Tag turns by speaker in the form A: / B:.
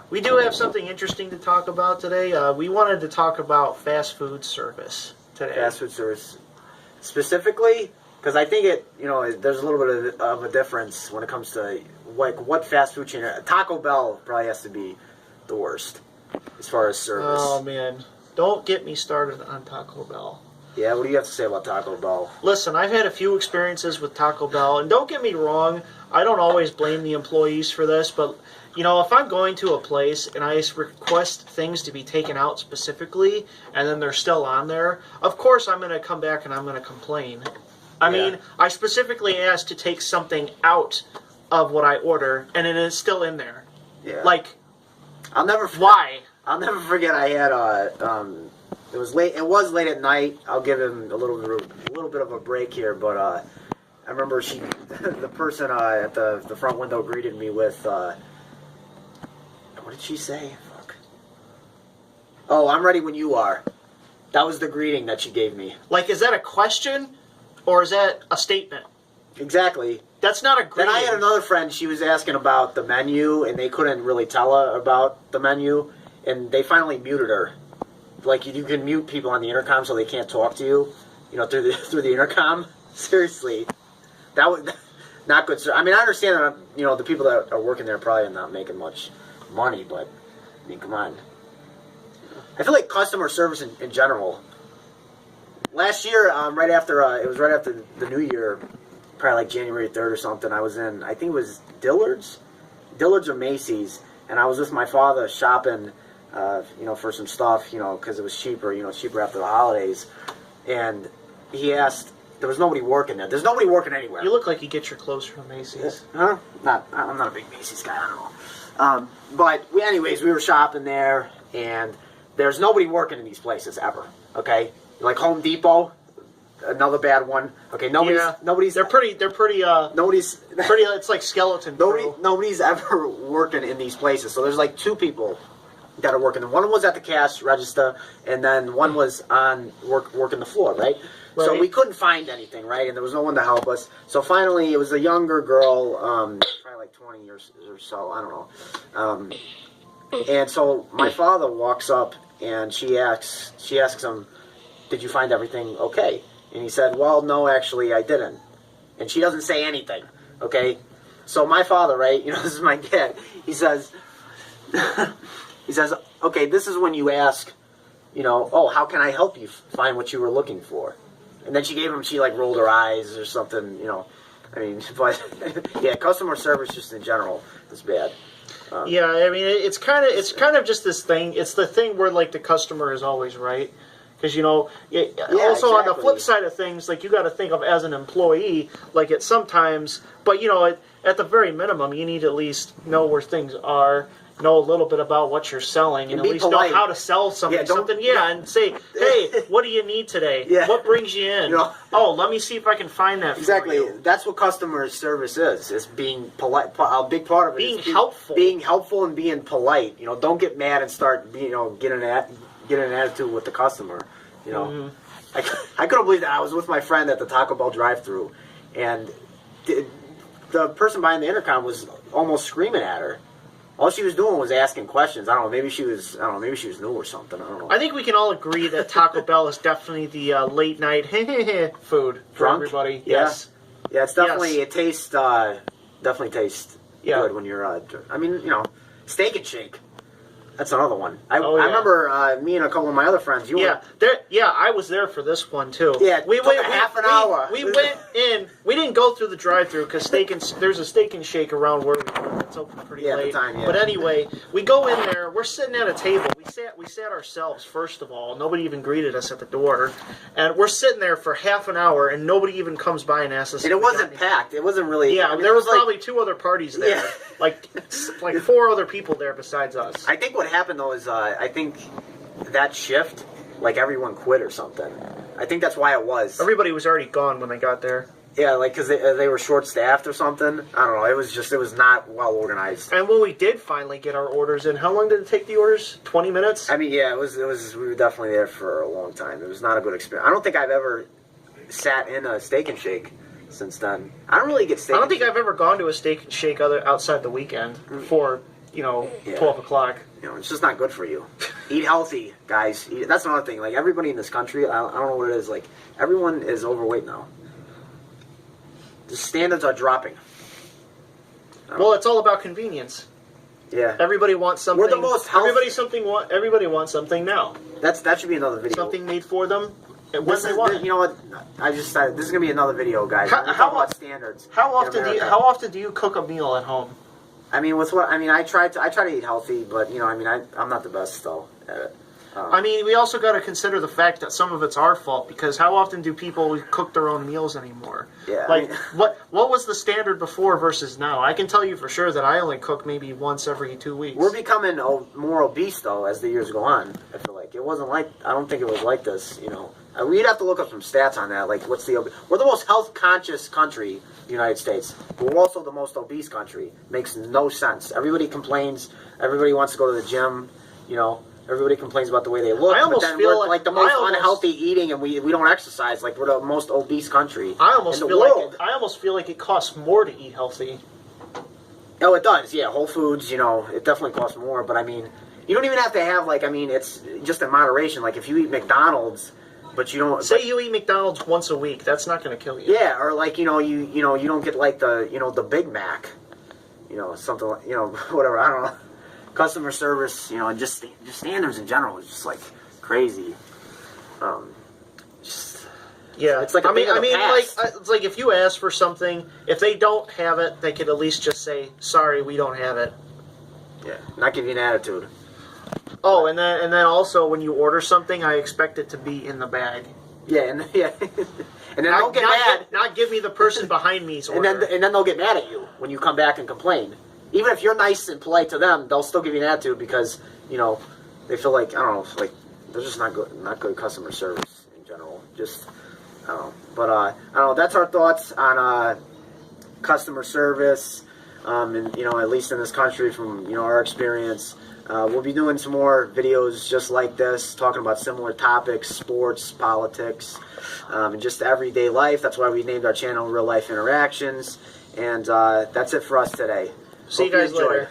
A: We do have something interesting to talk about today. We wanted to talk about fast food service today.
B: Fast food service. Specifically, because I think there's a little bit of a difference when it comes to what fast food chain. Taco Bell probably has to be the worst as far as service.
A: Oh, man. Don't get me started on Taco Bell.
B: Yeah, what do you have to say about Taco Bell?
A: Listen, I've had a few experiences with Taco Bell, and don't get me wrong, I don't always blame the employees for this, but, if I'm going to a place and I request things to be taken out specifically, and then they're still on there, of course I'm going to come back and I'm going to complain. I mean, I specifically asked to take something out of what I order, and it is still in there.
B: Yeah.
A: Why?
B: I'll never forget. I had it was late. It was late at night. I'll give him a little bit of a break here, but I remember the person at the front window greeted me with what did she say? Fuck. Oh, I'm ready when you are. That was the greeting that she gave me.
A: Like, is that a question or is that a statement?
B: Exactly.
A: That's not a greeting.
B: Then I had another friend. She was asking about the menu, and they couldn't really tell her about the menu, and they finally muted her. Like, you can mute people on the intercom so they can't talk to you, through the intercom. Seriously, that was not good. I mean, I understand that the people that are working there probably are not making much money, but I mean, come on. I feel like customer service in general. Last year, right after the New Year, probably like January 3rd or something, I was in, I think it was Dillards or Macy's, and I was with my father shopping, for some stuff, because it was cheaper, cheaper after the holidays, and he asked, there was nobody working there. There's nobody working anywhere.
A: You look like you get your clothes from Macy's.
B: Huh? I'm not a big Macy's guy, I don't know. But anyways, we were shopping there, and there's nobody working in these places ever, okay? Like Home Depot, another bad one. Okay, nobody's.
A: They're pretty.
B: Nobody's
A: pretty. It's like skeleton.
B: Nobody's ever working in these places. So there's like two people that are working. One was at the cash register, and then one was on working the floor, right? So we couldn't find anything, right? And there was no one to help us. So finally, it was a younger girl, probably like 20 years or so. I don't know. And so my father walks up, and she asks him, "Did you find everything okay?" And he said, "Well, no, actually, I didn't." And she doesn't say anything, okay? So my father, right, this is my dad, he says, "Okay, this is when you ask, oh, how can I help you find what you were looking for?" And then she like rolled her eyes or something, I mean, but yeah, customer service just in general is bad.
A: Yeah, I mean, it's kind of just this thing. It's the thing where like the customer is always right. Because, also exactly. On the flip side of things, like, you got to think of as an employee, like, it's sometimes, but, at the very minimum, you need to at least know where things are, know a little bit about what you're selling, and at least polite. Know how to sell something. And say, "Hey, what do you need today? Yeah. What brings you in? Oh, let me see if I can find that
B: exactly.
A: for you."
B: That's what customer service is. It's being polite. A big part of it
A: being
B: is
A: helpful.
B: Being helpful and being polite. Don't get mad and start, getting an attitude with the customer.
A: Mm-hmm.
B: I couldn't believe that. I was with my friend at the Taco Bell drive-thru, and the person behind the intercom was almost screaming at her. All she was doing was asking questions. I don't know. Maybe she was new or something. I don't know.
A: I think we can all agree that Taco Bell is definitely the late night food for everybody.
B: Yeah.
A: Yes.
B: Yeah, it's definitely it tastes definitely tastes good when you're. I mean, Steak and Shake. That's another one. I remember me and a couple of my other friends.
A: I was there for this one too.
B: Yeah, we went half an hour.
A: We went in. We didn't go through the drive-through because there's a Steak and Shake around where we were. It's open pretty late.
B: At the time,
A: But anyway, we go in there. We're sitting at a table. We sat ourselves first of all. Nobody even greeted us at the door, and we're sitting there for half an hour, and nobody even comes by and asks us.
B: And it wasn't packed. It wasn't really.
A: Yeah, there was probably 2 other parties there. Yeah. like 4 other people there besides us.
B: I think what happened though is I think that shift, like everyone quit or something. I think that's why it was.
A: Everybody was already gone when they got there.
B: Yeah, like because they were short staffed or something. I don't know. It was not well organized.
A: And when we did finally get our orders in, how long did it take the orders? 20 minutes?
B: I mean, yeah, it was. We were definitely there for a long time. It was not a good experience. I don't think I've ever sat in a Steak and Shake since then. I don't really get steak.
A: I don't think I've ever gone to a Steak and Shake outside the weekend for
B: Yeah.
A: 12 o'clock.
B: It's just not good for you. Eat healthy, guys. That's another thing. Like, everybody in this country, I don't know what it is. Like, everyone is overweight now. The standards are dropping.
A: Well, it's all about convenience.
B: Yeah.
A: Everybody wants something.
B: We're the most healthy.
A: Everybody wants something now.
B: That should be another video.
A: Something made for them. When they want it.
B: You know what? I just decided this is gonna be another video, guys. We're talking about standards.
A: How often do you cook a meal at home?
B: I mean, I try to eat healthy, but I'm not the best though at it.
A: We also got to consider the fact that some of it's our fault, because how often do people cook their own meals anymore?
B: Yeah.
A: What was the standard before versus now? I can tell you for sure that I only cook maybe once every 2 weeks.
B: We're becoming more obese though as the years go on. I feel like I don't think it was like this. We'd have to look up some stats on that. Like, we're the most health conscious country, the United States, but we're also the most obese country. Makes no sense. Everybody complains. Everybody wants to go to the gym. Everybody complains about the way they look, but then we're like the most unhealthy eating, and we don't exercise. Like, we're the most obese country in the world.
A: I almost feel like it costs more to eat healthy.
B: Oh, it does. Yeah, Whole Foods. It definitely costs more. But you don't even have to have it's just in moderation. Like, if you eat McDonald's, but you don't
A: you eat McDonald's once a week, that's not going to kill you.
B: Yeah, or you don't get like the Big Mac, something like whatever. I don't know. Customer service, and just standards in general is just like crazy.
A: Yeah,
B: it's like
A: it's like if you ask for something, if they don't have it, they could at least just say, "Sorry, we don't have it."
B: Yeah, not give you an attitude.
A: Oh, and then also when you order something, I expect it to be in the bag.
B: Yeah, and then they'll get mad.
A: Not give me the person behind me's order.
B: And then they'll get mad at you when you come back and complain. Even if you're nice and polite to them, they'll still give you an attitude because they feel like like they're just not good customer service in general. Just I don't know, but I don't know. That's our thoughts on customer service, and at least in this country from our experience. We'll be doing some more videos just like this, talking about similar topics, sports, politics, and just everyday life. That's why we named our channel Real Life Interactions. And that's it for us today.
A: See you guys later.